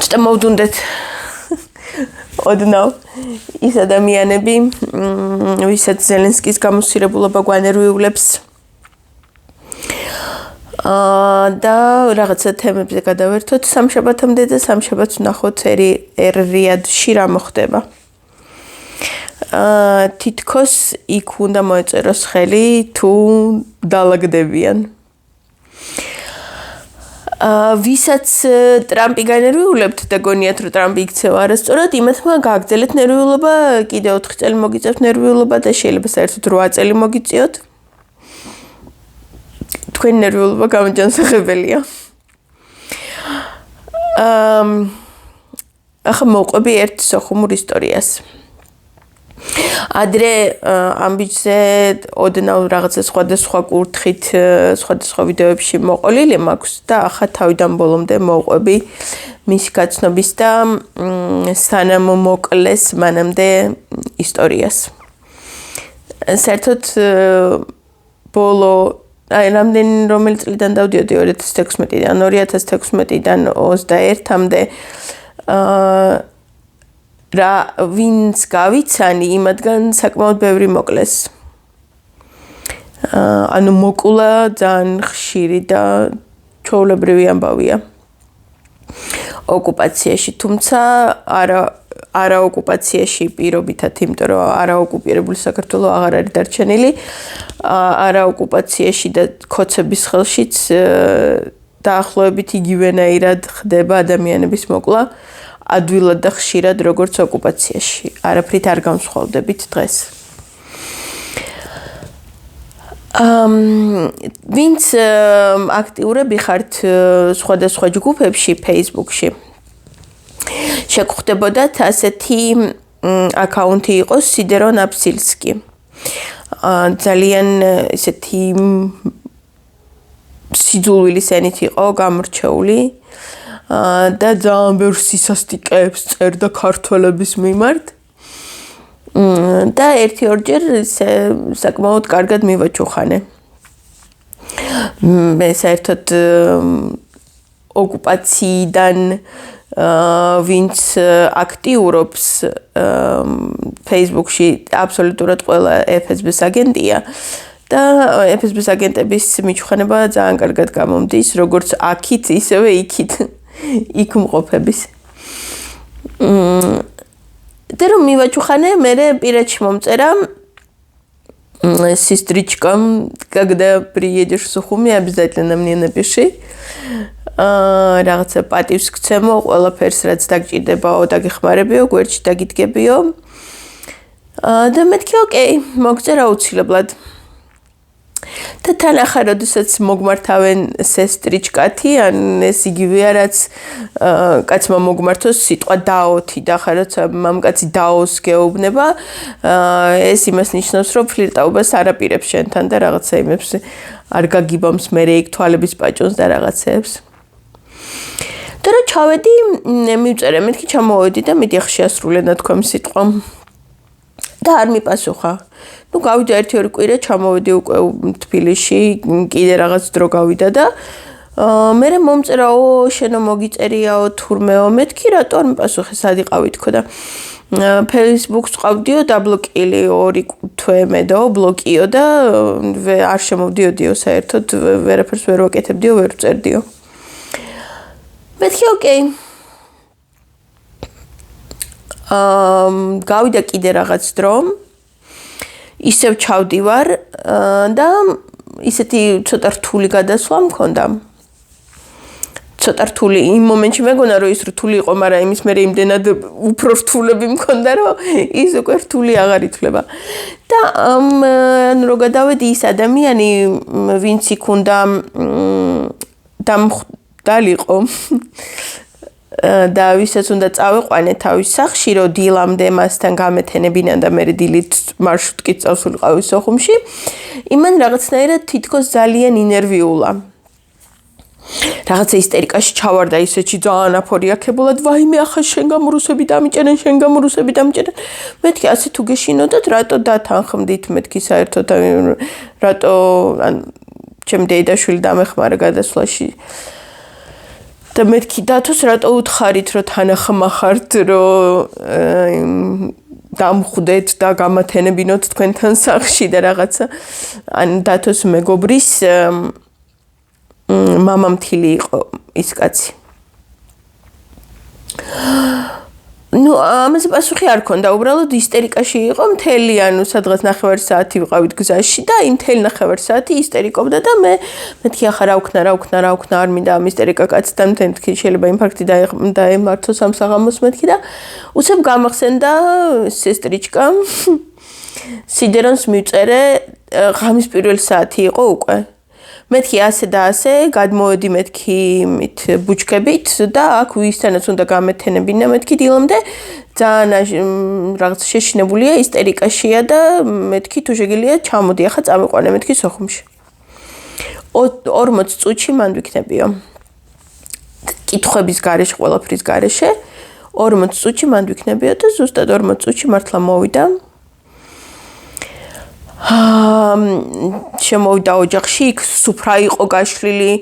ცოტა მოვდუნდეთ ოდნავ ის ადამიანები, ვისაც ზელენსკის გამოსცირებულობა გვანერვიულებს და რაღაცა თემებზე გადავერთოთ სამშაბათამდე და სამშაბათს ვნახოთ რიადში რა მოხდება. თითქოს იქ უნდა მოეწეროს ხელი თუ დაალაგდებიან. ვისაც ტრამპი განერვიულებთ და გონიათ რომ ტრამპი იქცევა არასწორად, იმათმა გააგრძელეთ ნერვიულობა, კიდე 4 წელი მოგიწევთ ნერვიულობა და შეიძლება საერთოდ 8 წელი მოგიწიოთ. თქვენი ნერვიულობა გამოჯანსაღებელია. ახლა მოვყვები ერთ სოხუმურ ისტორიას. ადრე ამბიჯზე ოდნავ რაღაცა სხვადასხვა კურთხით სხვადასხვა ვიდეოებში მოყოლილი მაქვს და ახლა თავიდან ბოლომდე მოვყვები მისი გაცნობის და სანამ მოკლეს მანამდე ისტორიას. საერთოდ ბოლო რამდენი წლიდან დავდიოდი 2016-დან 2016-დან 21-მდე რა ვინც გავიცანი იმათგან საკმაოდ ბევრი მოკლეს. ანუ მოკულა ძალიან ხშირი და ჩვეულებრივი ამბავია. ოკუპაციაში, თუმცა არა ოკუპაციაში პირობითად, იმიტომ რომ არაოკუპირებული საქართველო აღარ არის დარჩენილი. არა ოკუპაციაში და ქოცების ხელშიც დაახლოებით იგივენაირად ხდება ადამიანების მოკლა. ადვილად და ხშირად როგორც ოკუპაციაში. არაფრით არ განსხვავდებით დღეს. ვინც აქტიურები ხართ სხვადასხვა ჯგუფებში Facebook-ში. შეგხვდებოდათ ასეთი აკაუნტი იყო სიდერო ნაფსილსკი. ძალიან ესეთი სიძულვილის ენით იყო გამორჩეული. და ძალიან ბევრ სისასტიკეებს წერდა ქართველების მიმართ. და 1-2 ჯერ საკმაოდ კარგად მივაჩუხანე. მე საერთოდ ოკუპაციიდან ვინც აქტიურობს Facebook-ში აბსოლუტურად ყველა FSB-ს აგენტია. და FSB-ს აგენტების მიჩუხანება ძალიან კარგად გამომდის, როგორც აქით, ისევე იქით. იქ მყოფების. და რომ მივაჩუხანე, მე პირადში მომწერა сестричкам, когда приедешь в Сухуми, обязательно мне напиши. რაღაცა პატივს გცემო, ყველაფერს რაც დაგჭირდებაო, დაგეხმარებიო, გვერდში დაგიდგებიო. და მეთქი, ოკეი, მოგწერა აუცილებლად. და თან ახლა როდესაც მოგმართავენ სესტრიჩკათი, ან ეს იგივეა, რაც კაცმა მოგმართოს სიტყვა დაოთი და ახლა როცა მამკაცი დაოს გეუბნება, ეს იმას ნიშნავს, რომ ფლირტაობას არ აპირებს შენთან და რაღაცა იმებს არ გაგიბამს მე იქ თვალების პაჭონს და რაღაცეებს. და რა ჩავედი, მივწერე, მეთქი ჩამოვედი და მიდი ახლა შეასრულე ნათქვამი სიტყვა. და არ მიპასუხა. ნუ გავიდა 1-2 კვირა, ჩამოვედი უკვე თბილისში, კიდე რაღაც დრო გავიდა და მე მომწერაო, შენო მოგიწერიაო თურმეო, მეთქი რატო არ მიპასუხე, სად იყავი თქო და Facebook-ს ყავდიო დაბლოკილი 2 თვე მე და ბლოკიო და არ შემოვდიოდიო საერთოდ, ვერაფერს ვერ ვაკეთებდიო, ვერ ვწერდიო. მეთქი ოკეი. გავიდა კიდე რაღაც დრო. ისევ ჩავდივარ და ისეთი ცოტა რთული გადასვლა მქონდა. ცოტა რთული იმ მომენტში მეგონა რომ ის რთული იყო, მაგრამ იმის მერე იმდენად უფრო რთულები მქონდა, რომ ის უკვე რთული აღარ ითვლება. და რო გადავედი ის ადამიანი, ვინც იქ უნდა დამხდარიყო და ვისაც უნდა წავეყვანე თავის სახლში, რომ დილამდე მასთან გამეთენებინა და მე დილით მარშრუტკით წავსულიყავი სოხუმში, იმან რაღაცნაირად თითქოს ძალიან ინერვიულა. რაღაცა ისტერიკაში ჩავარდა ისეთი ძალიან აფორიაქებულად, ვაიმე ახლა შენ გამორუსები დამიჭერენ, შენ გამორუსები დამიჭერენ. მეთქი ასე თუ გეშინოდათ, რატო დათანხმდით, მეთქი საერთოდ რატო ჩემ დეიდაშვილი დამეხმარა გადასვლაში. და მეთქი დათოს რატო უთხარით რომ თანახმახართ რომ დამხვდეთ და გამათენებინოთ თქვენთან სახლში და რაღაცა ან დათოს მეგობრის მამამთილი იყო ის კაცი ну ამაზე პასუხი არ ქონდა უბრალოდ ისტერიკაში იყო მთელი ანუ სადღაც 9 საათი ვიყავით გზაში და იმ მთელი 9 საათი ისტერიკობდა და მეთქი ახლა რა ვქნა არ მინდა ამ ისტერიკა კაცთან მეთქი შეიძლება ინფარქტი დაემართოს ამ საღამოს მეთქი და უცებ გამახსენდა სესტრიჩკა სიდერონს მივწერე ღამის პირველ საათი იყო უკვე მეთქი ასე და ასე გადმოვედი მეთქი მით ბუჩქებით და აქ ვისთანაც უნდა გამეთენებინა მეთქი დილამდე ძალიან რაღაც შეშინებულია ისტერიკაშია და მეთქი თუ შეგიძლია ჩამოდი ახლა წამიყვანე მეთქი სოხუმში 40 წუთში მან ვიქნებიო კითხვების გარეშე ყველაფრის გარეშე 40 წუთში მან ვიქნებიო და ზუსტად 40 წუთში მართლა მოვიდა შემოვიდა ოჯახში იქ სუფრა იყო გაშლილი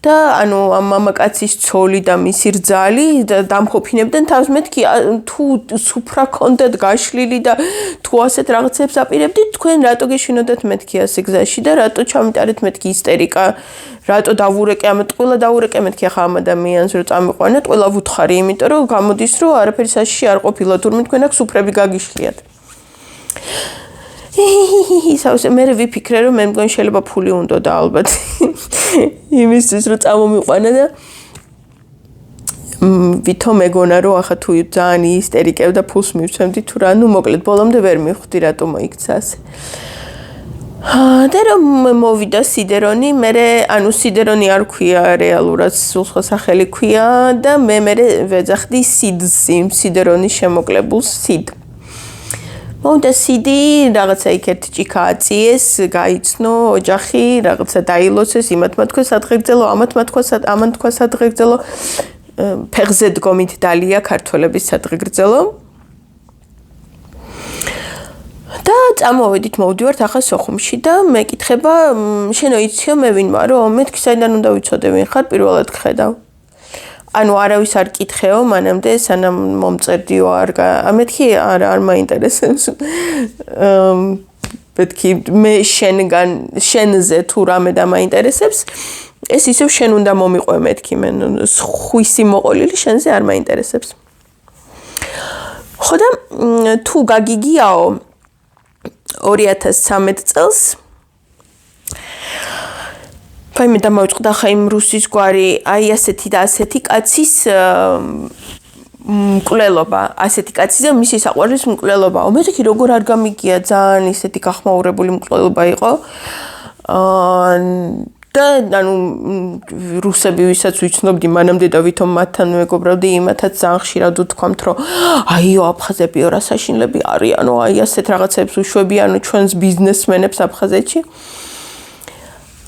და ანუ ამ მამაკაცის ცოლი და მისი რძალი დამფოფინებდნენ თავს მეთქი თუ სუფრა კონდეთ გაშლილი და თუ ასეთ რაღაცებს აპირებდით თქვენ რატო გეშინოდეთ მეთქი ასე გზაში და რატო ჩამიტარეთ მეთქი ისტერიკა რატო დავურეკე ამეთ ყველა დავურეკე მეთქი ახლა ამ ადამიანს რომ წამიყვანეთ ყველა ვუთხარი იმიტომ რომ გამოდის რომ არაფერი საშიში არ ყოფილა თურმე თქვენ აქ სუფრები გაგიშლიათ ისე მე ვიფიქრე რომ მე მგონი შეიძლება ფული უნდა და ალბათ იმისთვის რომ წამომიყვანა და ვითომ მეგონა რომ ახლა თუ ძალიან ისტერიკებ და ფულს მივცემდი თუ რა ნუ მოკლედ ბოლომდე ვერ მივხვდი რატომ მოიქცა ასე და რომ მოვიდა სიდერონი მე ანუ სიდერონი არ ქვია რეალურად სულხო სახელი ქვია და მე ვეძახდი სიდს იმ სიდერონის შემოკლებულს სიდ მოვიდა სიდი რაღაცა იქ ერთი ჭიქა აწიეს გაიცნო ოჯახი რაღაცა დაილოცეს იმათმა თქვა სადღეგრძელო ამათმა თქვა სადღეგრძელო ფეხზე დგომით დალია ქართველების სადღეგრძელო და წამოვედით მოვდივართ ახლა სოხუმში და მეკითხება შენო იციო მე ვინ ვარო მეთქი საიდან უნდა ვიცოდე ვინ ხარ პირველად გხედავ ანუ არავის არ კითხეო მანამდე სანამ მომწერდიო მეთქი არ მაინტერესებს მეთქი მე შენზე თუ რამე და მაინტერესებს ეს ისევ შენ უნდა მომიყვე მეთქი მე ხვისი მოყოლილი შენზე არ მაინტერესებს ხო და თუ გაგიგიაო 2013 წელს ფაი მე დამავიწყდა ხა იმ რუსის გვარი აი ასეთი და ასეთი კაცის მკვლელობა ასეთი კაცის და მისი საყვარლის მკვლელობაო მეთქი როგორ არ გამიგია ძალიან ისეთი გახმაურებული მკვლელობა იყო და ანუ რუსები ვისაც ვიცნობდი მანამდე და ვითომ მათთან მეგობრობდი იმათაც ძალიან ხშირად ვთქვამთ რომ აიო აფხაზებიო რა საშინლები არიანო აი ასეთ რაღაცებს უშვებიანო ჩვენს ბიზნესმენებს აფხაზეთში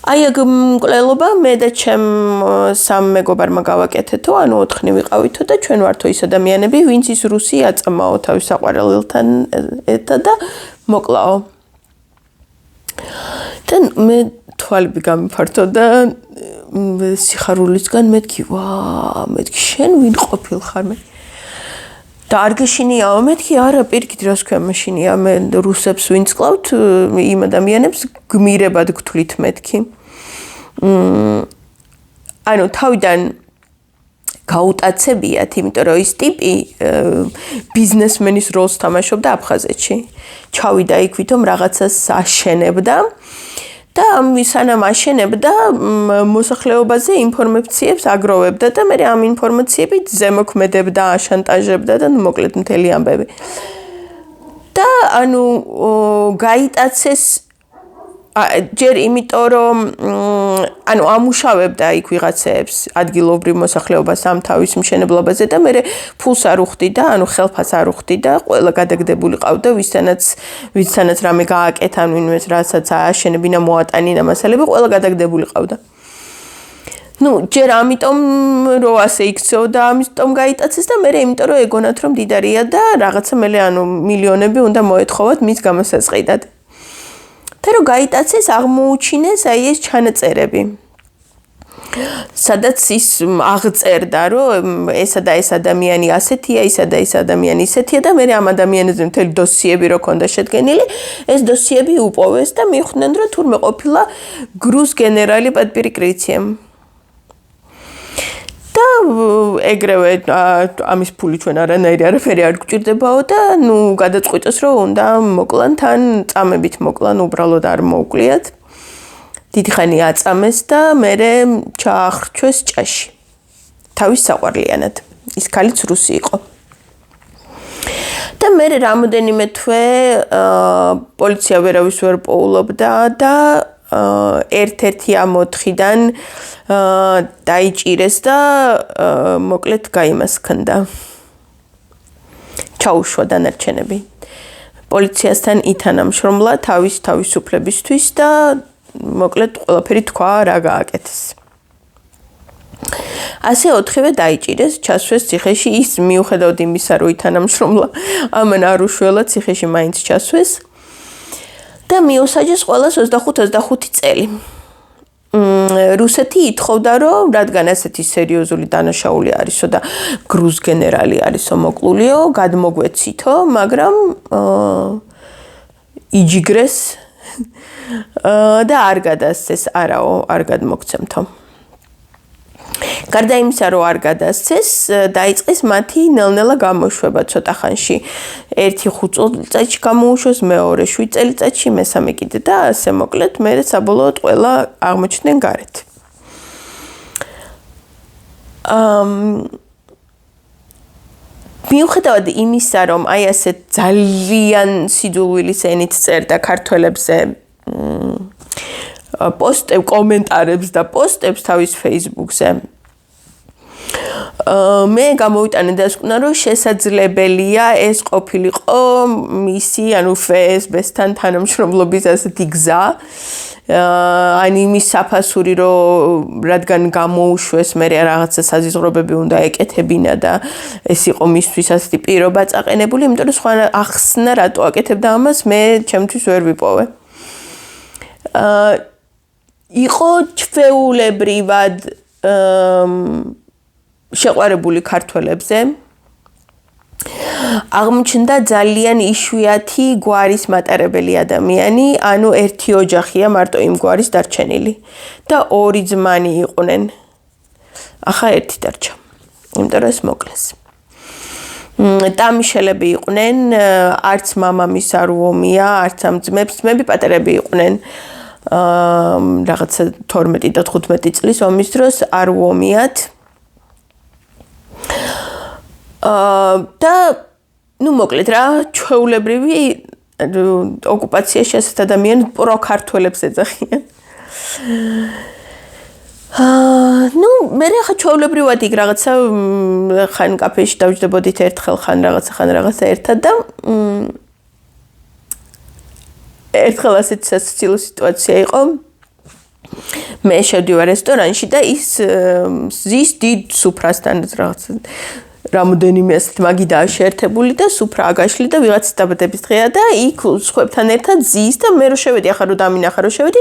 აი ეგ მკვლელობა მე და ჩემ სამ მეგობარმა გავაკეთეთო ანუ 4 ვიყავითო და ჩვენ ვართო ის ადამიანები ვინც ის რუსი აწამაო თავის საყვარელთან ერთად და მოკლაო და მე თვალები გამიფართო და სიხარულისგან მეთქი მეთქი შენ ვინ ყოფილხარ მე და არ გეშინიაო მეთქი არა პირიქით რას ქვია მეშინია მე რუსებს ვინც ყავთ იმ ადამიანებს გმირებად გთვლით მეთქი ანუ თავიდან გაუტაცებიათ იმიტომ რომ ის ტიპი ბიზნესმენის როლს თამაშობდა აფხაზეთში ჩავიდა იქ ვითომ რაღაცას აშენებდა და სანამ აშენებდა მოსახლეობაზე ინფორმაციებს აგროვებდა და მე ამ ინფორმაციებით ზემოქმედებდა აშანტაჟებდა და მოკლედ მთელი ამბები და ანუ გაიტაცეს ჯერ იმიტომ რომ ანუ ამუშავებდა იქ ვიღაცებს ადგილობრივ მოსახლეობას ამ თავის მშენებლობაზე და მე ფულს არ უხდი და ანუ ხელფას არ უხდი და ყველა გადაგდებული ყავდა ვისთანაც რამე გააკეთა ვინმეს რასაც ააშენებინა მოატანინა მასალები ყველა გადაგდებული ყავდა ну ჯერ ამიტომ რომ ასე იქცეო და ამიტომ გაიტაცეს და მე იმიტომ რომ ეგონათ რომ დიდარია და რაღაცა მე ანუ მილიონები უნდა მოეთხოვათ მის და რომ გაიტაცეს აღმოუჩინეს აი ეს ჩანაწერები სადაც ის აღწერდა, რომ ესა და ეს ადამიანი ასეთია, ისა და ეს ადამიანი ისეთია და მე ამ ადამიანებზე მთელი დოსიები რო ქონდა შედგენილი, ეს დოსიები უპოვეს და მიხვდნენ, რომ თურმე ყოფილა გრუზ გენერალი პატპირი კრიციემ. და ეგრევე ამის ფული ჩვენ არაფერი არ გვჭირდებაო და გადაწყვიტეს, რომ უნდა მოკლან თან, წამებით მოკლან, უბრალოდ არ მოუკვლიათ. დიდი ხანი აწამეს და მერე ჩაახრჩვეს ჭაში. თავის საყვარლიანად. ის ქალიც რუსი იყო. და მერე რამოდენიმე თვე პოლიცია ვერავის ვერ პოულობდა და ერთ-ერთი ამ 4-დან დაიჭირეს და მოკლედ გაიმასქნდა. ჩაუშვა დანარჩენები. პოლიციასთან ითანამშრომლა თავისუფლებისთვის და მოკლედ ყველაფერი თქვა რა გააკეთეს. ასე 4-ვე დაიჭირეს, ჩასვეს ციხეში, ის მიუხედავად იმისა, რომ ითანამშრომლა, ამან არ უშველა ციხეში მაინც ჩასვეს და მიუსაჯეს ყველას 25 წელი. რუსეთი ითხოვდა, რომ რადგან ასეთი სერიოზული დანაშაული არისო და გრუზ გენერალი არისო მოკლულიო, გადმოგვეცითო, მაგრამ იჯიგრეს და არ გადასცეს, არაო, არ გადმოგცემთო. გარდა იმისა, რომ არ გადასცეს, დაიწყეს მათი ნელ-ნელა გამოშვება ცოტა ხანში. ერთი 5 წელიწადში გამოუშვეს, მეორე 7 წელიწადში, მესამე კიდე და ასე მოკლედ, მერე საბოლოოდ ყველა აღმოჩნდნენ გარეთ. მიუხედავად იმისა, რომ აი ასე ძალიან სიძულვილის ენით წერდა ქართველებზე კომენტარებს და პოსტებს თავის Facebook-ზე. მე გამოვიტანე დასკვნა, რომ შესაძლებელია ეს ყოფილიყო მისი, ანუ FSB-სთან თანამშრომლობის ასეთი გზა. ან იმის საფასური, რომ რადგან გამოუშვეს, მე რაღაცა საზიზღრობები უნდა ეკეთებინა და ეს იყო მისთვის ასეთი პირობა წაყენებული, იმიტომ რომ სხვა ახსნა რატო აკეთებდა ამას, მე ჩემთვის ვერ ვიპოვე. იყო ჩვეულებრივად შეყვარებული ქართველებზე. აღმოჩნდა ძალიან იშვიათი გვარის მატარებელი ადამიანი, ანუ ერთი ოჯახია მარტო იმ გვარის დარჩენილი და 2 ძმანი იყვნენ. ახლა ერთი დარჩა. იმიტომ რომ ეს მოკლეს. დამიშელები იყვნენ, არც მამამის არ უომია, არც ამ ძმები პატარები იყვნენ. რაღაცა 12 და 15 წლის ომის დროს არ უომიათ. და მოკლედ რა, ჩვეულებრივი ოკუპაციაში ასეთ ადამიანებს პროქართველებს ეძახიან. მე ხა ჩვეულებრივად იქ რაღაცა ხან კაფეში დავჯდებოდით ერთხელ ხან რაღაცა ერთად და ერთხელ ასეთი სასაცილო სიტუაცია იყო. მე შევდივარ რესტორანში და ის ზის დიდ სუფრასთან რაღაცა რამოდენიმე ასეთ მაგიდაა შეერთებული და სუფრა აგაშლი და ვიღაცის დაბადების დღეა და იქ სხვებთან ერთად ზის და მე რო შევედი, ახლა რო დამინახა რო შევედი,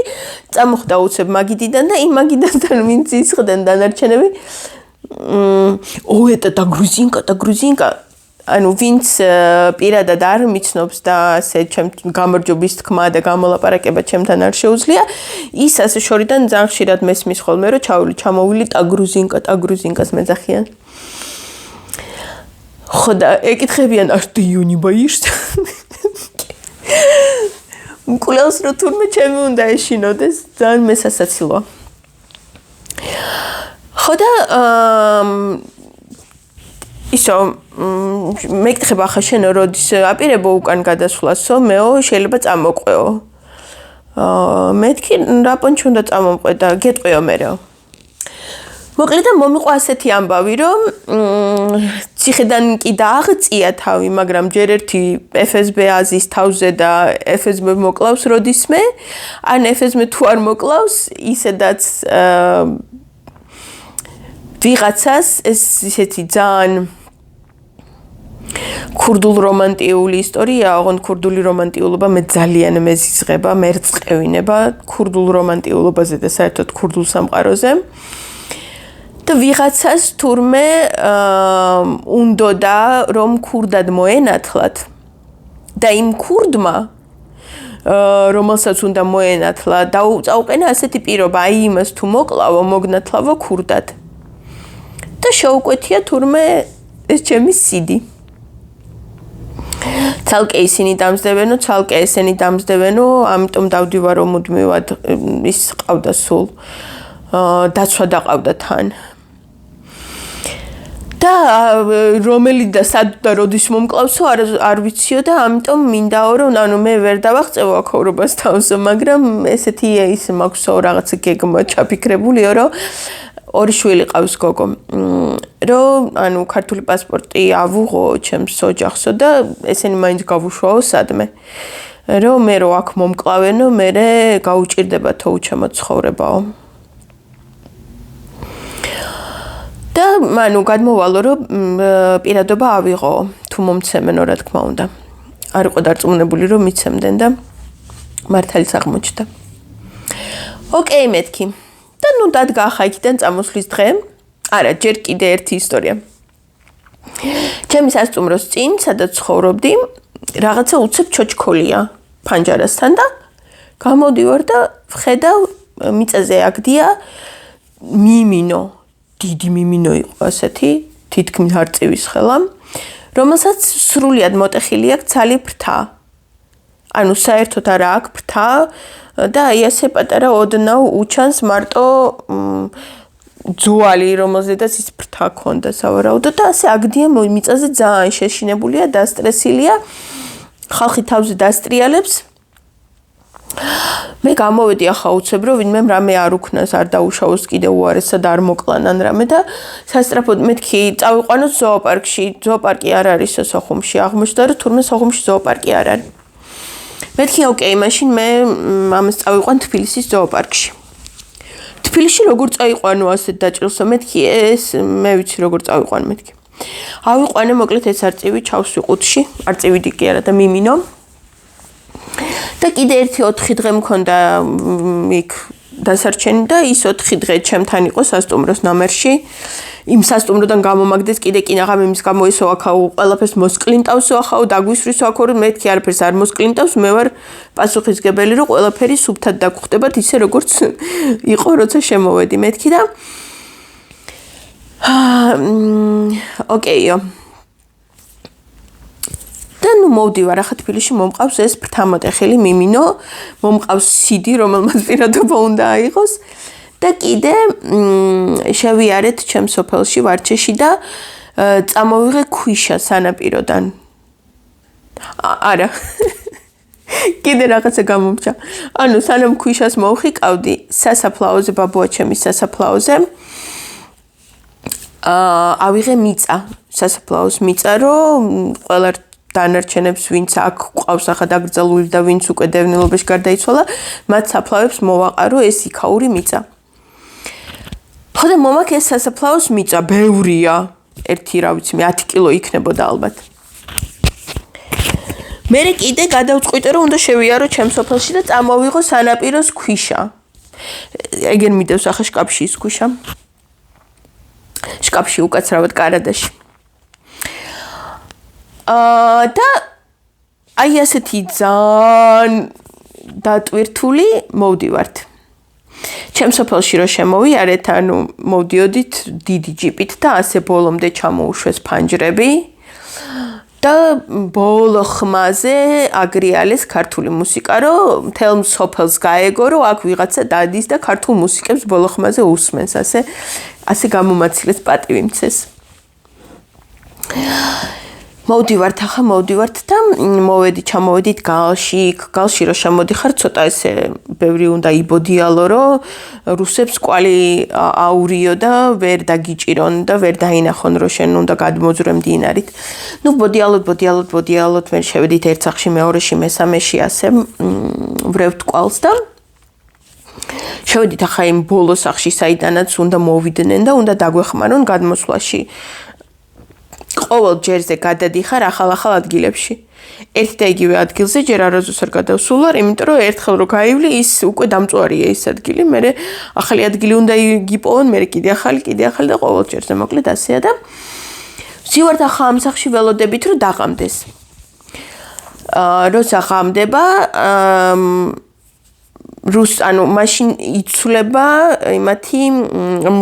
წამოხდა უცებ მაგიდიდან და იმ მაგიდასთან ვინც ისხდნენ დანარჩენები. და გრუზინკა ანუ ვინც პირადად არ მიცნობს და ასე ჩემ გამარჯვების თქმა და გამოლაპარაკება ჩემთან არ შეუძლია, ის ასე შორიდან ძალიან ხშირად მესმის ხოლმე რომ ჩამოვილი ტაგრუზინკას მეძახიან. ხო და ეკითხებიან, а что её не боишься? მკვლელს რო თურმე ჩემი უნდა ეშინოდეს, ძალიან მესასაცილოა. ხო და ისო მეკითხება ახლა შენ როდის აპირებო უკან გადასვლასო, მეო შეიძლება წამოყვეო. მეთქი რა პონჩი უნდა წამომყვე და გეტყვიო მერეო. მოკლედ მომიყვა ასეთი ამბავი, რომ ციხიდან კი დააღწია თავი, მაგრამ ჯერ ერთი FSB აზის თავზე და FSB მოკლავს როდისმე, ან FSB თუ არ მოკლავს, ისედაც ვიღაცას ეს ისეთი ძალიან ქურდულ რომანტიული ისტორია, ოღონდ ქურდული რომანტიულობა მე ძალიან მეზიზღება, მერწყევინება ქურდულ რომანტიულობაზე და საერთოდ ქურდულ სამყაროზე. და ვიღაცას თურმე უნდოდა რომ ქურდად მოენათლათ და იმ ქურდმა რომელსაც უნდა მოენათლა დაუწაუყენა ასეთი პირობა აი იმას თუ მოკლავო მოგნათლავო ქურდად და შეუკვეთია თურმე ეს ჩემი სიდი ცალკე ისინი დამზდებენო ცალკე ესენი დამზდებენო ამიტომ დავდივარო მუდმივად ის ყავდა სულ დაცვა დაყავდა თან და რომელი და სად და როდის მომკლავსო არ ვიციო და ამიტომ მინდაო რომ ანუ მე ვერ დავაღწევო აქაურობას თავს მაგრამ ესეთი ის მაქვსო რაღაცა გეგმა ჩაფიქრებულიო რომ ორი შვილი ყავს გოგო რომ ანუ ქართული პასპორტი ავუღო ჩემს ოჯახსო და ესენი მაინც გავუშვაო სადმე რომ მე რო აქ მომკლავენო მე გაუჭირდებათო უჩემო ცხოვრებაო და მანუ გადმოვალო რომ პირადობა ავიღო თუ მომცემენო რა თქმა უნდა არ იყო დარწმუნებული რომ მიცემდნენ და მართალიც აღმოჩნდა ოკეი მეთქი და ნუ დადგა ახლა იქიდან წამოსვლის დღე არა ჯერ კიდე ერთი ისტორია ჩემი სასტუმროს წინ სადაც ცხოვრობდი რაღაცა უცებ ჩოჩქოლია ფანჯარასთან და გამოდივარ და ვხედავ მიწაზე აგდია მიმინო დიდი მიმინო იყო ასეთი თითქმის არწივის ხელა რომელსაც სრულიად მოტეხილი აქვს ცალი ფრთა ანუ საერთოდ არა აქვს ფრთა და აი ასე პატარა ოდნავ უჩანს მარტო ძვალი რომელზედაც ის ფრთა ქონდა სავარაუდო და ასე აგდია მიწაზე ძალიან შეშინებულია დასტრესილია ხალხი თავზე დასტრიალებს მე გამოვედი ახლა უცებ რომ ვინმე რამე არ უქნას არ დაუშავოს კიდე უარესად არ მოკლანან რამე და სასტრაფოდ მეთქი წავიყვანოთ ზოოპარკში ზოოპარკი არ არის სოხუმში აღმოჩნდა რომ თურმე სოხუმში ზოოპარკი არ არის მეთქი ოკეი მაშინ მე ამას წავიყვან თბილისის ზოოპარკში თბილისში როგორ წაიყვანო ასეთ დაჭრილსო მეთქი ეს მე ვიცი როგორ წავიყვან მეთქი ავიყვანე მოკლედ ეს არწივი ჩავსვი ყუთში არწივი კი არა და მიმინო და კიდე ერთი 4 დღე მქონდა იქ დასარჩენი და ის 4 დღე ჩემთან იყო სასტუმროს ნომერში იმ სასტუმროდან გამომაგდეს კიდე კინაღამ იმის გამო ისო აქაო ყველაფერს მოსკლინტავსო ახაო დაგვისვრისო აქაო რომ მეთქი არაფერს არ მოსკლინტავს მე ვარ პასუხისგებელი რომ ყველაფერი სუფთად დაგხვდებათ ისე როგორც იყო როცა შემოვედი მეთქი და ოკეიო და ნუ მოვდივარ ახლა თბილისში მომყავს ეს ფრთამოტეხილი მიმინო მომყავს სიდი რომელმაც პირადობა უნდა აიღოს და კიდე შევიარეთ ჩემს სოფელში ვარჩეში და წამოვიღე ქვიშა სანაპიროდან არა კიდე რაღაცა გამომჭა ანუ სანამ ქვიშას მოვხიკავდი სასაფლაოზე ბაბუა ჩემის სასაფლაოზე ავიღე მიწა სასაფლაოს მიწა რომ ყველა დანარჩენებს ვინც აქ ყავს ახლა დაგრძელული და ვინც უკვე დევნილობაში გარდაიცვალა მათ საფლავებს მოვაყარო ეს იქაური მიწა ხოდა მომაქ ეს სასაფლაოს მიწა ბევრია ერთი რა ვიცი მე 10 კილო იქნებოდა ალბათ მე კიდე გადავწყვიტე რომ უნდა შევიარო ჩემს სოფელში და წამოვიღო სანაპიროს ქვიშა ეგენ მიდევს ახლა შკაფში ის ქვიშა შკაფში უკაცრავად კარადაში და აი ასეთი ძალიან დატვირთული მოვდივართ ჩემს სოფელში რო შემოვიარეთ ანუ მოვდიოდით დიდი ჯიპით და ასე ბოლომდე ჩამოუშვეს ფანჯრები და ბოლო ხმაზე აგრიალეს ქართული მუსიკა რომ მთელ სოფელს გაეგო რომ აქ ვიღაცა დადის და ქართულ მუსიკებს ბოლო ხმაზე უსმენს ასე გამომაცილეს პატივი მცეს მოვდივართ და ჩამოვედით გალში რო შემოდიხარ ცოტა ესე ბევრი უნდა იბოდიალო რომ რუსებს კვალი აურიო და ვერ დაგიჭირონ და ვერ დაინახონ რომ შენ უნდა გადმოძრე მდინარით ნუ ბოდიალოთ მე შევედით ერთ სახში მეორეში მესამეში ასე ვრევთ კვალს და შევედით ახლა იმ ბოლო სახში საიდანაც უნდა მოვიდნენ და უნდა დაგვეხმარონ გადმოსვლაში ყოველ ჯერზე გადადიხარ ახალ ადგილებში. ერთ და იგივე ადგილზე ჯერ არასდროს არ გადავსულ ვარ, იმიტომ რომ ერთხელ რო გაივლი, ის უკვე დამწვარია ის ადგილი, მე ახალი ადგილი უნდა გიპოვონ, მე კიდე ახალი და ყოველ ჯერზე მოკლედ ასეა და ვსივართ ახლა ამ სახში ველოდებით რომ დაღამდეს. როცა ღამდება, ანუ მაშინ იცვლება იმათი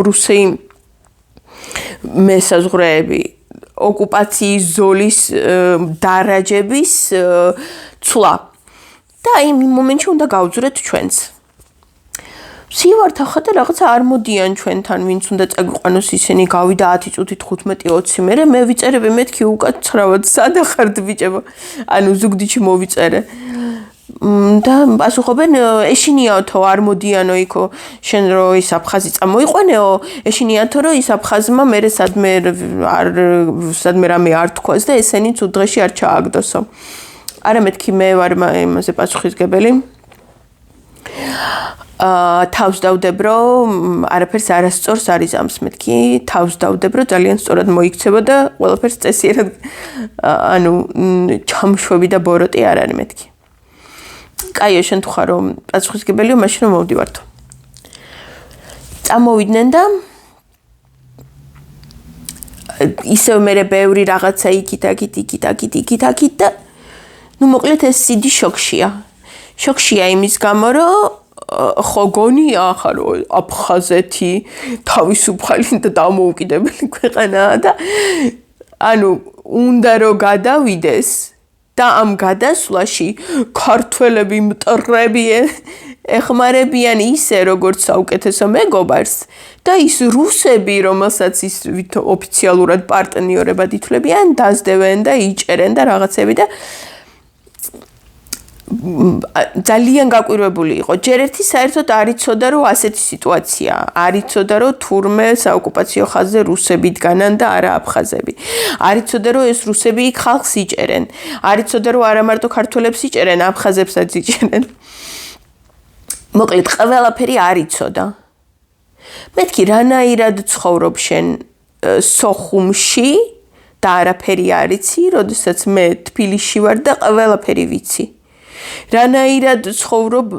რუსი მესაზღვრეები ოკუპაციის ზოლის დარაჯების ცვლა და იმ მომენტში უნდა გავძვრეთ ჩვენც. ვსივართ ახლა და რაღაცა არ მოდიან ჩვენთან, ვინც უნდა წაგვიყვანოს ისინი გავიდა 10 წუთით 15-20 მე ვიწერები მეთქი უკაცრავად სადა ხართ ბიჭებო. ანუ ზუგდიდში მოვიწერე. და პასუხობენ ეშინიათო არ მოდიანო იქო შენ რო ის აფხაზი წამოიყვანეო ეშინიათო რომ ის აფხაზმა მე სადმე რამე არ თქვას და ესენი თუ დღეში არ ჩააგდოსო არა მეთქი მე ვარ იმაზე პასუხისგებელი თავს დავდებ რომ არაფერს არასწორს არიზამს მეთქი თავს დავდებ რომ ძალიან სწორად მოიქცება და ყველაფერს წესიერად ანუ ჩამშვები და ბოროტი არ არის მეთქი კაიო შენ თუ ხარ რომ პასუხისგებელიო მაშინ რომ მოვდივართო. წამოვიდნენ და ისევ მე ბევრი რაღაცა იქით და ნუ მოკლედ ეს სიდი შოქშია. შოქშია იმის გამო რომ ხო გონია ახლა რომ აფხაზეთი თავისუფალი და დამოუკიდებელი ქვეყანაა და ანუ უნდა რომ გადავიდეს და ამ გადასვლაში ქართველები მტრებიან ეხმარებიან ისე როგორც საუკეთესო მეგობარს და ის რუსები რომელსაც ის ოფიციალურად პარტნიორებად ითვლებიან დაძდევენ და იჭერენ და რაღაცები და ძალიან გაკვირვებული იყო. ჯერ ერთი საერთოდ არ იცოდა რომ ასეთი სიტუაცია, არ იცოდა რომ თურმე საოკუპაციო ხაზზე რუსები დგანან და არა აფხაზები. არ იცოდა რომ ეს რუსები იქ ხალხს იჭერენ. არ იცოდა რომ არა მარტო ქართველებს იჭერენ, აფხაზებსაც იჭერენ. მოკლედ ყველაფერი არ იცოდა. მეთქი რანაირად ცხოვრობ შენ სოხუმში და არაფერი არ იცი, როდესაც მე თბილისში ვარ და ყველაფერი ვიცი. რანაირად ცხოვრობ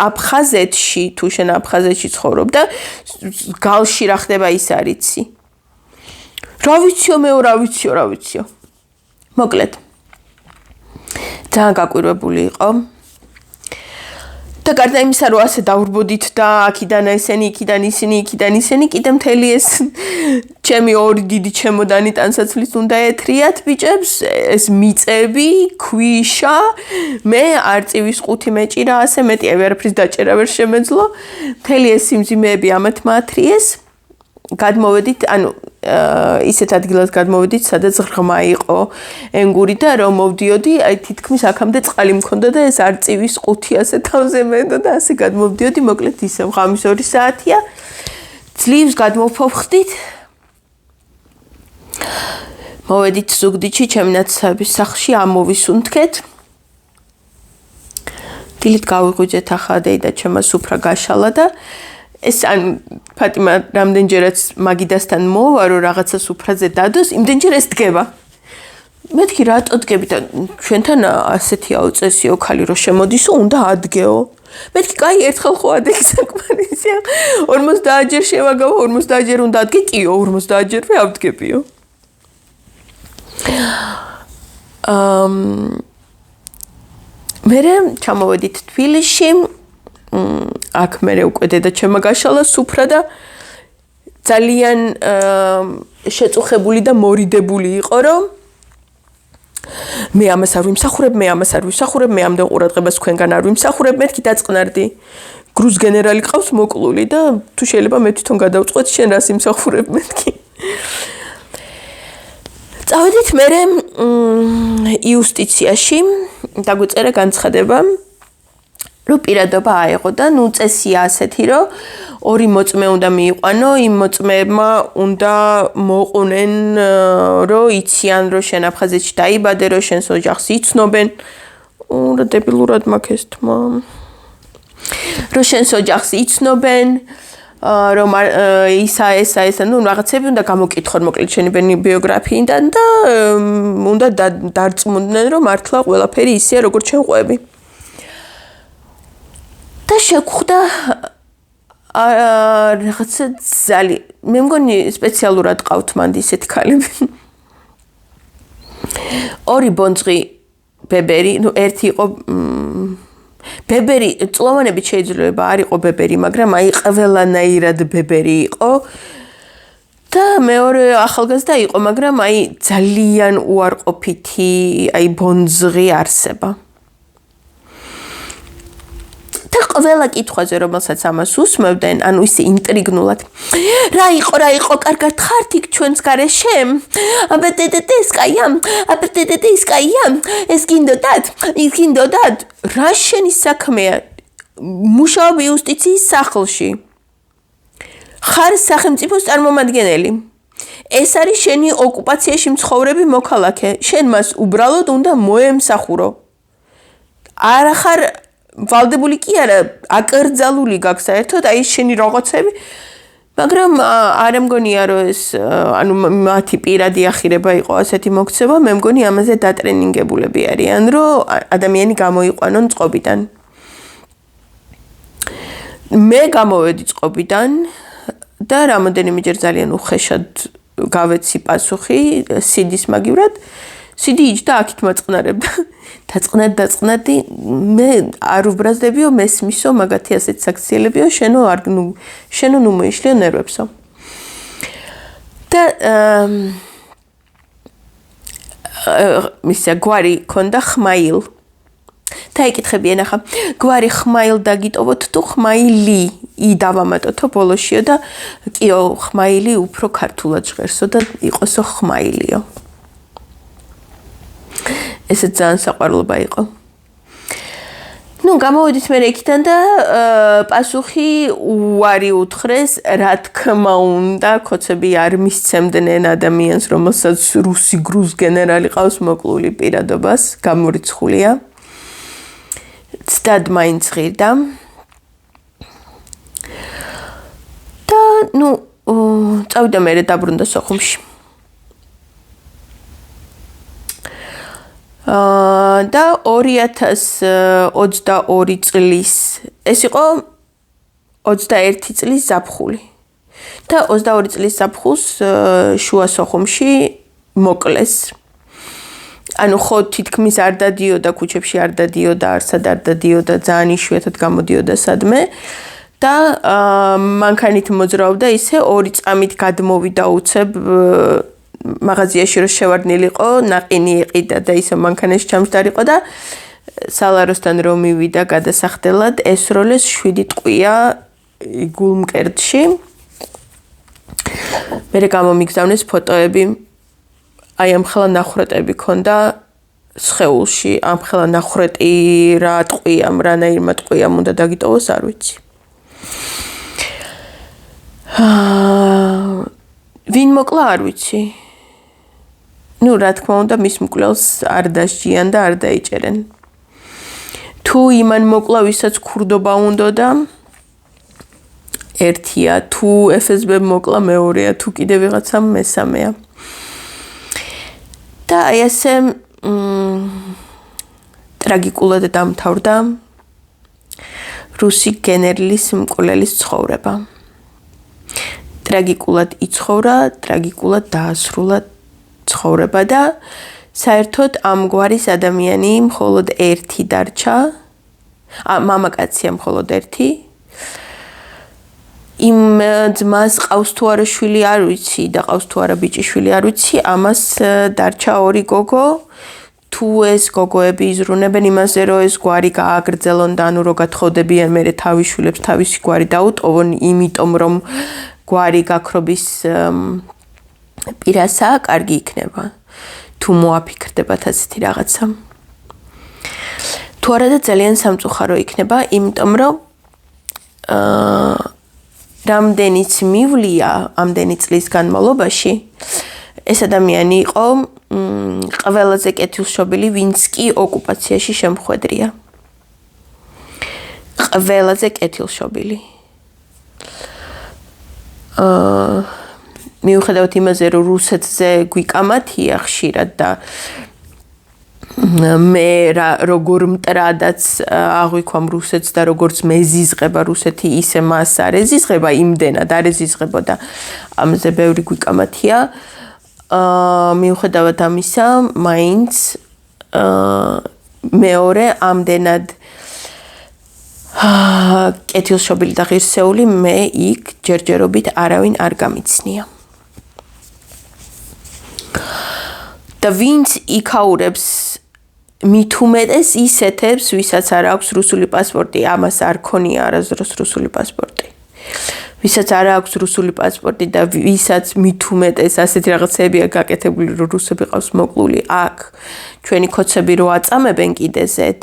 აფხაზეთში თუ შენ აფხაზეთში ცხოვრობ და გალში რა ხდება ის არ იცი. რა ვიციო. მოკლედ. ძალიან გაკვირვებული იყო. და გარდა იმისა რომ ასე დავრბოდით და აქიდან ესენი იქიდან ისინი კიდე მთელი ეს ჩემი ორი დიდი ჩემოდანი ტანსაცმლის უნდა ეთრიათ ბიჭებს ეს მიწები ქვიშა მე არწივის ყუთი მეჭირა ასე მეტი ვერაფრის დაჭერა ვერ შემეძლო მთელი ეს სიმძიმეები ამათ მაათრიეს გადმოვედით ანუ ისეთ ადგილას გადმოვედით სადაც ღრმა იყო ენგური და რომ მოვდიოდი აი თითქმის აქამდე წყალი მქონდა და ეს არწივის ყუთი ასე თავზე მენდო და ასე გადმოვდიოდი მოკლედ ისევ ღამის 2 საათია ძლივს გადმოვფოვხდით მოვედით ზუგდიდში ჩემი ნაცსაბის სახლში ამოვისუნთქეთ დილით გავიღვიძეთ ახლა და ჩემმა სუფრა გაშალა და ეს ან ფატიმა რამდენჯერაც მაგიდასთან მოვა რომ რაღაცა სუფრაზე დადოს იმდენჯერ ეს დგება მეთქი რატო დგები და ჩვენთან ასეთია უწესიო ხალი რომ შემოდისო უნდა ადგეო მეთქი კაი ერთხელ ხო ადექ საკმარისია 50 ჯერ შევაგავო 50 ჯერ უნდა ადგე კიო 50 ჯერ ავდგებიო მე ჩამოვედით თბილისში აქ მე უკვე დედა ჩემმა გაშალა სუფრა და ძალიან შეწუხებული და მორიდებული იყო რომ მე ამას არ ვიმსახურებ მე ამდენ ყურადღებას თქვენგან არ ვიმსახურებ მეთქი დაწყნარდი გრუზ გენერალი ყავს მოკლული და თუ შეიძლება მე თვითონ გადავწყვეტ შენ რას იმსახურებ მეთქი წავედით მე იუსტიციაში დაგვიწერა განცხადება რომ პირადობა აიღო და ნუ წესია ასეთი რომ ორი მოწმე უნდა მიიყვანო იმ მოწმეებმა უნდა მოყვნენ რომ იციან რომ შენ აფხაზეთში დაიბადე რომ შენს ოჯახს იცნობენ რა დებილურად მაქვს ეს თმა რომ შენს ოჯახს იცნობენ რომ ესა ნუ რაღაცები უნდა გამოკითხონ მოკლედ შენი ბიოგრაფიიდან და უნდა დარწმუნდნენ რომ მართლა ყველაფერი ისეა როგორც შენ ყვები. და შეგხვდა რაღაცა ზალი მე მგონი სპეციალურად ყავთ მანდ ისეთი ქალები. ორი ბონძღი ბებერი, ნუ ერთი იყო ბებერი, წლოვანებით შეიძლება არ იყო ბებერი, მაგრამ აი ყველანაირად ბებერი იყო. და მეორე ახალგაზრდა იყო, მაგრამ აი ძალიან უარყოფითი, აი ბონძღი არსება. და ყველა კითხვაზე, რომელსაც ამას უსმევდნენ, ანუ ისე ინტრიგნულად. რა იყო, კარგად ხართ იქ ჩვენს გარეშე? აბა ეს კაია? აბა ეს კაია? ეს გინდოდათ? რა შენი საქმეა? მუშაობ იუსტიციის სახლში. ხარ სახელმწიფოს წარმომადგენელი. ეს არის შენი ოკუპაციაში მცხოვრები მოქალაქე. შენ მას უბრალოდ უნდა მოემსახურო. არა ხარ ვალდებული კი არა, აკრძალული გაქვს საერთოდ აი შენი რაღაცები, მაგრამ არ მგონია რომ ეს ანუ მათი პირადი ახირება იყო ასეთი მოქცევა, მე მგონი ამაზე დატრენინგებულები არიან, რომ ადამიანი გამოიყვანონ წყობიდან. მე გამოვედი წყობიდან და რამოდენიმეჯერ ძალიან უხეშად გავეცი პასუხი სიდის მაგივრად. სიდი იჯდა აქით მაწყნარებდა. დაწყნადი მე არ უბრაზდებიო მესმისო მაგათი ასეთ საქციელებიო შენო ნუ მოიშლიო ნერვებსო. და მისია გვარი ქონდა ხმაილ. და ეკითხებიან ახლა გვარი ხმაილ დაგიტოვოთ თუ ხმაილი დავამატოთო ბოლოშიო და კიო ხმაილი უფრო ქართულად ჟღერსო და იყოსო ხმაილიო. ესე ძალიან საყვარლობა იყო. ნუ გამოვედით მე იქიდან და პასუხი უარი უთხრეს, რა თქმა უნდა, ხოცები არ მისცემდნენ ადამიანს, რომელსაც რუსი გრუზ გენერალი ყავს მოკლული პირადობას, გამორიცხულია. ცდად მაინც ღირდა. და ნუ წავიდა მე დაბრუნდა სოხუმში. და 2022 წლის ეს იყო 21 წლის ზაფხული. და 22 წლის ზაფხულს შუა სოხუმში მოკლეს. ანუ ხო თითქმის არ დადიოდა ქუჩებში არ დადიოდა, არსად არ დადიოდა, ძალიან იშვიათად გამოდიოდა სადმე. და მანქანით მოძრაობდა ისე 2 წამით გადმოვიდა უცებ მაღაზიაში რო შევარდნილიყო, ნაყინი იყიდა და ისე მანქანაში ჩამჯდარიყო და სალაროსთან რომ მივიდა გადასახდელად, ესროლეს 7 ტყვია გულმკერდში. მერე გამომიგზავნეს ფოტოები. აი ამ ხელა ნახრეტები ქონდა სხეულში, ამ ხელა ნახრეტი რა ტყვიამ, რანაირმა ტყვიამ უნდა დაგიტოვოს, არ ვიცი. ვინ მოკლა არ ვიცი. ნუ რა თქმა უნდა მის მკვლელს არ დასჯიან და არ დაიჭერენ. თუ იმან მოკლა ვისაც ქურდობა უნდოდა ერთია, თუ FSB მოკლა მეორეა, თუ კიდე ვიღაცამ მესამეა. და აი ესე ტრაგიკულად დამთავრდა რუსი გენერლის მკვლელის ცხოვრება. ტრაგიკულად იცხოვრა, ტრაგიკულად დაასრულა ცხოვრება და საერთოდ ამ გვარის ადამიანი მხოლოდ ერთი დარჩა. მამაკაცია მხოლოდ ერთი. იმ ძმას ყავს თუ არა შვილი არ ვიცი და ყავს თუ არა ბიჭიშვილი არ ვიცი, ამას დარჩა 2 გოგო. თუ ეს გოგოები იზრუნებენ იმაზე, რომ ეს გვარი გააგრძელონ და ანუ რო გათხოვდებიან მერე თავის შვილებს თავისი გვარი დაუტოვონ, იმიტომ რომ გვარი გაქრობის პირასა კარგი იქნება. თუ მოაფიქრდებათ ასეთი რაღაცა. თუ არა და ძალიან სამწუხარო იქნება, იმიტომ რომ რამდენიც მივლია ამდენი წლის განმავლობაში ეს ადამიანი იყო ყველაზე კეთილშობილი, ვინც კი ოკუპაციაში შემხვედრია. ყველაზე კეთილშობილი. მიუხედავად იმაზე, რომ რუსეთზე გვიკამათია ხშირად და მე როგორ მტრადაც აღვიქვამ რუსეთს და როგორც მეზიზღება რუსეთი, ისე მას არ ეზიზღება იმდენად, არ ეზიზღებოდა ამაზე ბევრი გვიკამათია. მიუხედავად ამისა, მაინც მეორე ამდენად კეთილშობილი და ღირსეული მე იქ ჯერჯერობით არავინ არ გამიცნია. და ვინც იქაურებს მით უმეტეს ისეთებს, ვისაც არ აქვს რუსული პასპორტი, ამას არ ქონია არასდროს რუსული პასპორტი. ვისაც არ აქვს რუსული პასპორტი და ვისაც მით უმეტეს ასეთი რაღაცებია გაკეთებული, რომ რუსები ყავს მოკლული, აქ ჩვენი ქოცები რო აწამებენ კიდეზეთ.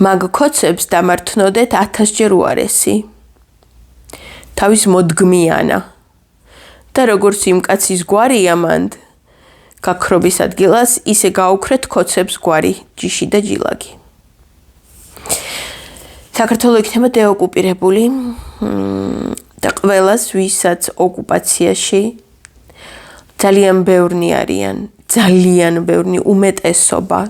მაგ ქოცებს დამართნოდეთ 1000-ჯერ უარესი. თავის მოდგმიანა. და როგორც იმ კაცის გვარია მანდ გაქრობის ადგილას, ისე გაუქრეთ ქოცებს გვარი, ჯიში და ჯილაგი. საქართველო იქნება დეოკუპირებული და ყველას, ვისაც ოკუპაციაში ძალიან ბევრნი არიან, ძალიან ბევრნი უმეტესობა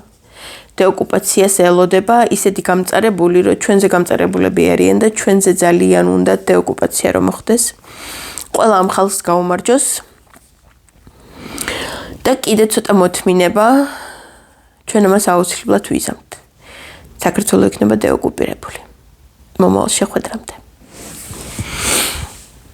დეოკუპაციას ელოდება, ისეთი გამწარებული, რომ ჩვენზე გამწარებულები არიან და ჩვენზე ძალიან უნდა დეოკუპაცია რომ მოხდეს. ყველა ამ ხალხს გაუმარჯოს. და კიდე ცოტა მოთმინება ჩვენ ამას აუცილებლად ვიზამთ. საქართველო იქნება დეოკუპირებული. მომავალ შეხვედრამდე.